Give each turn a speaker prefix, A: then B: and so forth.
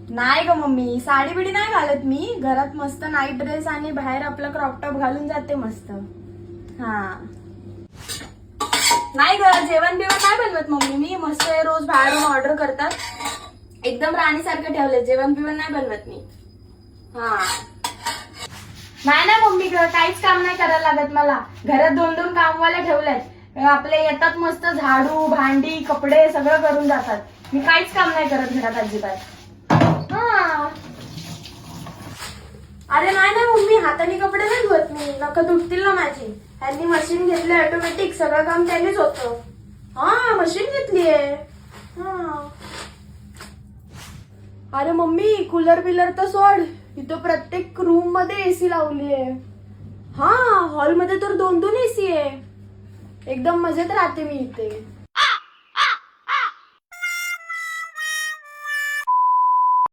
A: नाही ग मम्मी, साडी बिडी नाही घालत मी. घरात मस्त नाईट ड्रेस आणि बाहेर आपलं क्रॉप टॉप घालून जाते मस्त. हा नाही ग, जेवण बिवण नाही बनवत मम्मी मी. मस्त रोज बाहेरून ऑर्डर करतात. एकदम राणीसारखं ठेवलंय, जेवण बिवण नाही बनवत मी. हा नाही ना मम्मी, काहीच काम नाही करायला लागत मला. घरात 2-2 कामवाले ठेवलेत. आपले येतात मस्त झाडू भांडी कपडे सगळं करून जातात. मी काहीच काम नाही करत घरात अजिबात. हा अरे नाही ना मम्मी, हाताने कपडे नाही धुवत मी. नख तुटतील ना माझी. त्यांनी मशीन घेतली ऑटोमॅटिक, सगळं काम त्यांनीच होतं. हा मशीन घेतलीये. हा अरे मम्मी, कूलर बिलर तर सोड, इथं प्रत्येक रूम मध्ये एसी लावलीये. हा हॉल मध्ये तर 2-2 एसी आहे. एकदम मजेत राहते मी इथे.